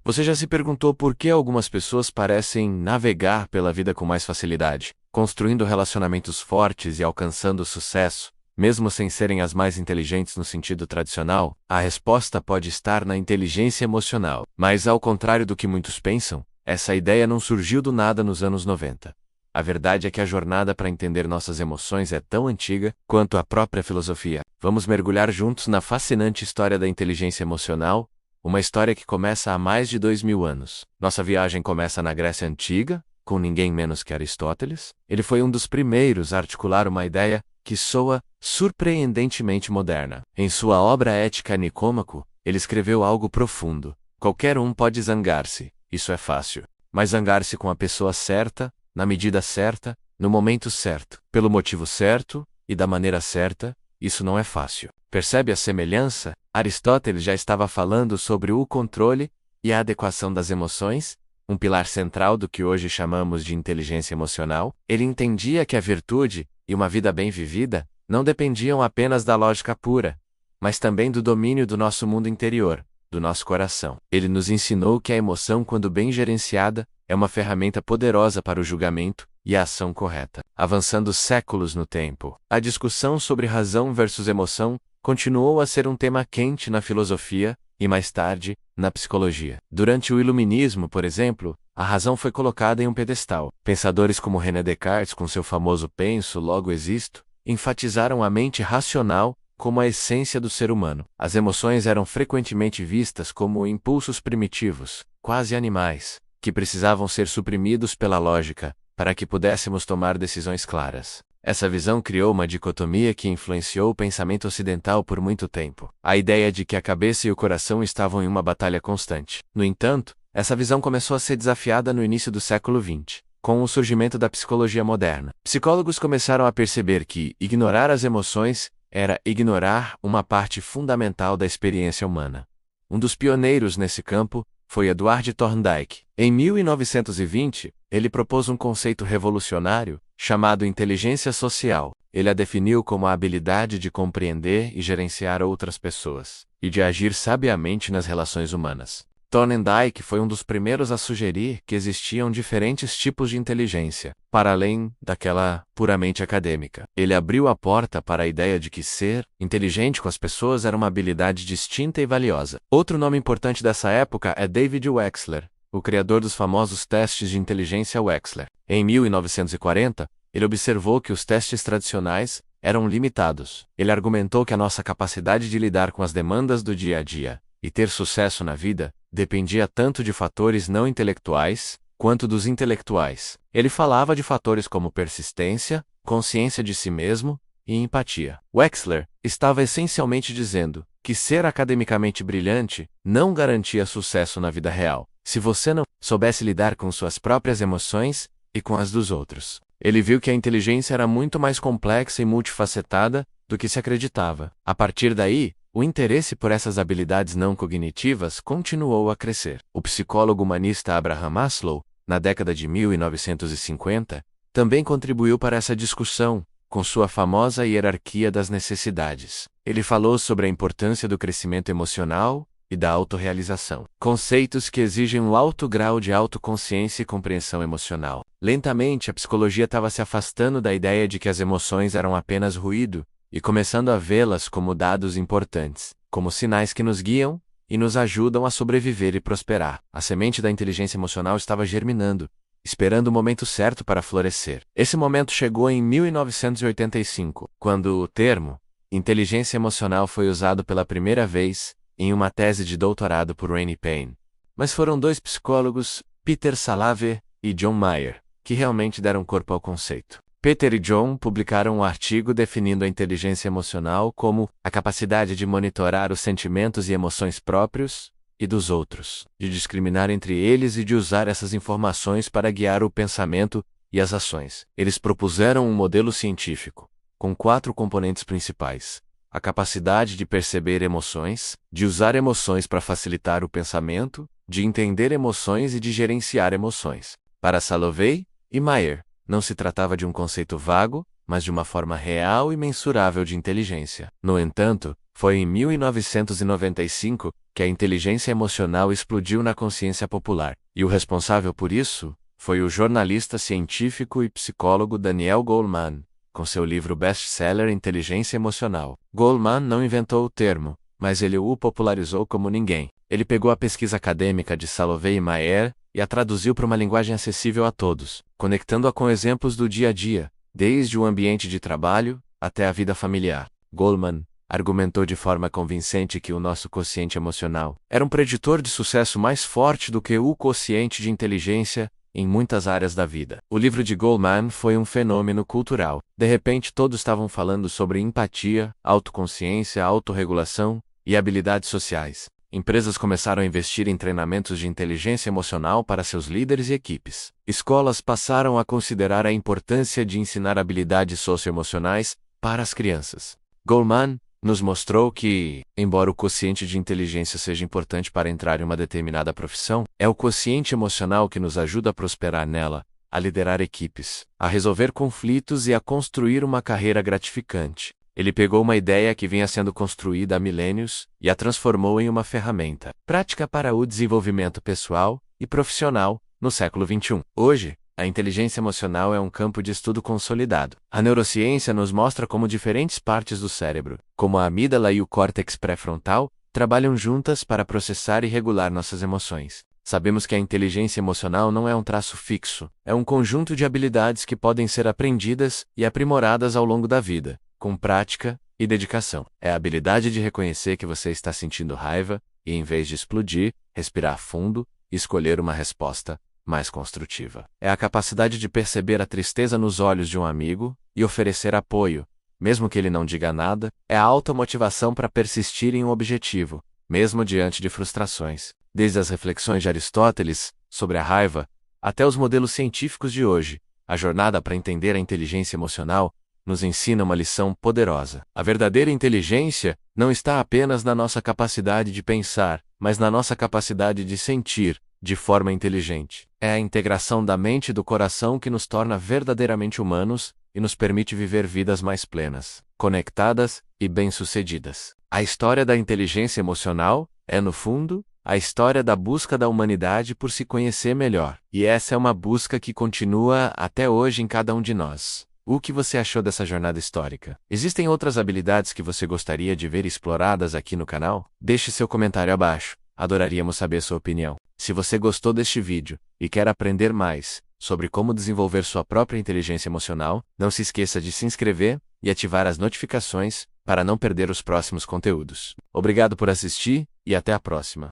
Você já se perguntou por que algumas pessoas parecem navegar pela vida com mais facilidade, construindo relacionamentos fortes e alcançando sucesso, mesmo sem serem as mais inteligentes no sentido tradicional? A resposta pode estar na inteligência emocional. Mas, ao contrário do que muitos pensam, essa ideia não surgiu do nada nos anos 90. A verdade é que a jornada para entender nossas emoções é tão antiga quanto a própria filosofia. Vamos mergulhar juntos na fascinante história da inteligência emocional, uma história que começa há mais de 2000 anos. Nossa viagem começa na Grécia Antiga, com ninguém menos que Aristóteles. Ele foi um dos primeiros a articular uma ideia que soa surpreendentemente moderna. Em sua obra Ética Nicômaco, ele escreveu algo profundo. Qualquer um pode zangar-se, isso é fácil. Mas zangar-se com a pessoa certa, na medida certa, no momento certo, pelo motivo certo e da maneira certa, isso não é fácil. Percebe a semelhança? Aristóteles já estava falando sobre o controle e a adequação das emoções, um pilar central do que hoje chamamos de inteligência emocional. Ele entendia que a virtude e uma vida bem vivida não dependiam apenas da lógica pura, mas também do domínio do nosso mundo interior, do nosso coração. Ele nos ensinou que a emoção, quando bem gerenciada, é uma ferramenta poderosa para o julgamento e a ação correta. Avançando séculos no tempo, a discussão sobre razão versus emoção continuou a ser um tema quente na filosofia e, mais tarde, na psicologia. Durante o Iluminismo, por exemplo, a razão foi colocada em um pedestal. Pensadores como René Descartes, com seu famoso penso, logo existo, enfatizaram a mente racional como a essência do ser humano. As emoções eram frequentemente vistas como impulsos primitivos, quase animais, que precisavam ser suprimidos pela lógica, para que pudéssemos tomar decisões claras. Essa visão criou uma dicotomia que influenciou o pensamento ocidental por muito tempo. A ideia de que a cabeça e o coração estavam em uma batalha constante. No entanto, essa visão começou a ser desafiada no início do século XX, com o surgimento da psicologia moderna. Psicólogos começaram a perceber que ignorar as emoções era ignorar uma parte fundamental da experiência humana. Um dos pioneiros nesse campo foi Edward Thorndike. Em 1920, ele propôs um conceito revolucionário chamado inteligência social. Ele a definiu como a habilidade de compreender e gerenciar outras pessoas, e de agir sabiamente nas relações humanas. Thorndike foi um dos primeiros a sugerir que existiam diferentes tipos de inteligência, para além daquela puramente acadêmica. Ele abriu a porta para a ideia de que ser inteligente com as pessoas era uma habilidade distinta e valiosa. Outro nome importante dessa época é David Wexler, o criador dos famosos testes de inteligência Wechsler. Em 1940, ele observou que os testes tradicionais eram limitados. Ele argumentou que a nossa capacidade de lidar com as demandas do dia a dia e ter sucesso na vida dependia tanto de fatores não intelectuais quanto dos intelectuais. Ele falava de fatores como persistência, consciência de si mesmo e empatia. Wexler estava essencialmente dizendo que ser academicamente brilhante não garantia sucesso na vida real, se você não soubesse lidar com suas próprias emoções e com as dos outros. Ele viu que a inteligência era muito mais complexa e multifacetada do que se acreditava. A partir daí, o interesse por essas habilidades não cognitivas continuou a crescer. O psicólogo humanista Abraham Maslow, na década de 1950, também contribuiu para essa discussão, com sua famosa hierarquia das necessidades. Ele falou sobre a importância do crescimento emocional e da autorrealização, conceitos que exigem um alto grau de autoconsciência e compreensão emocional. Lentamente, a psicologia estava se afastando da ideia de que as emoções eram apenas ruído e começando a vê-las como dados importantes, como sinais que nos guiam e nos ajudam a sobreviver e prosperar. A semente da inteligência emocional estava germinando, esperando o momento certo para florescer. Esse momento chegou em 1985, quando o termo inteligência emocional foi usado pela primeira vez em uma tese de doutorado por Rainy Payne. Mas foram dois psicólogos, Peter Salovey e John Mayer, que realmente deram corpo ao conceito. Peter e John publicaram um artigo definindo a inteligência emocional como a capacidade de monitorar os sentimentos e emoções próprios e dos outros, de discriminar entre eles e de usar essas informações para guiar o pensamento e as ações. Eles propuseram um modelo científico, com 4 componentes principais: a capacidade de perceber emoções, de usar emoções para facilitar o pensamento, de entender emoções e de gerenciar emoções. Para Salovey e Mayer, não se tratava de um conceito vago, mas de uma forma real e mensurável de inteligência. No entanto, foi em 1995 que a inteligência emocional explodiu na consciência popular. E o responsável por isso foi o jornalista científico e psicólogo Daniel Goleman, com seu livro best-seller Inteligência Emocional. Goleman não inventou o termo, mas ele o popularizou como ninguém. Ele pegou a pesquisa acadêmica de Salovey e Mayer e a traduziu para uma linguagem acessível a todos, conectando-a com exemplos do dia a dia, desde o ambiente de trabalho até a vida familiar. Goleman argumentou de forma convincente que o nosso quociente emocional era um preditor de sucesso mais forte do que o quociente de inteligência em muitas áreas da vida. O livro de Goleman foi um fenômeno cultural. De repente, todos estavam falando sobre empatia, autoconsciência, autorregulação e habilidades sociais. Empresas começaram a investir em treinamentos de inteligência emocional para seus líderes e equipes. Escolas passaram a considerar a importância de ensinar habilidades socioemocionais para as crianças. Goleman nos mostrou que, embora o quociente de inteligência seja importante para entrar em uma determinada profissão, é o quociente emocional que nos ajuda a prosperar nela, a liderar equipes, a resolver conflitos e a construir uma carreira gratificante. Ele pegou uma ideia que vinha sendo construída há milênios e a transformou em uma ferramenta prática para o desenvolvimento pessoal e profissional no século XXI. Hoje, a inteligência emocional é um campo de estudo consolidado. A neurociência nos mostra como diferentes partes do cérebro, como a amígdala e o córtex pré-frontal, trabalham juntas para processar e regular nossas emoções. Sabemos que a inteligência emocional não é um traço fixo, é um conjunto de habilidades que podem ser aprendidas e aprimoradas ao longo da vida, com prática e dedicação. É a habilidade de reconhecer que você está sentindo raiva e, em vez de explodir, respirar fundo e escolher uma resposta mais construtiva. É a capacidade de perceber a tristeza nos olhos de um amigo e oferecer apoio, mesmo que ele não diga nada. É a automotivação para persistir em um objetivo, mesmo diante de frustrações. Desde as reflexões de Aristóteles sobre a raiva até os modelos científicos de hoje, a jornada para entender a inteligência emocional nos ensina uma lição poderosa. A verdadeira inteligência não está apenas na nossa capacidade de pensar, mas na nossa capacidade de sentir de forma inteligente. É a integração da mente e do coração que nos torna verdadeiramente humanos e nos permite viver vidas mais plenas, conectadas e bem-sucedidas. A história da inteligência emocional é, no fundo, a história da busca da humanidade por se conhecer melhor. E essa é uma busca que continua até hoje em cada um de nós. O que você achou dessa jornada histórica? Existem outras habilidades que você gostaria de ver exploradas aqui no canal? Deixe seu comentário abaixo. Adoraríamos saber sua opinião. Se você gostou deste vídeo e quer aprender mais sobre como desenvolver sua própria inteligência emocional, não se esqueça de se inscrever e ativar as notificações para não perder os próximos conteúdos. Obrigado por assistir e até a próxima.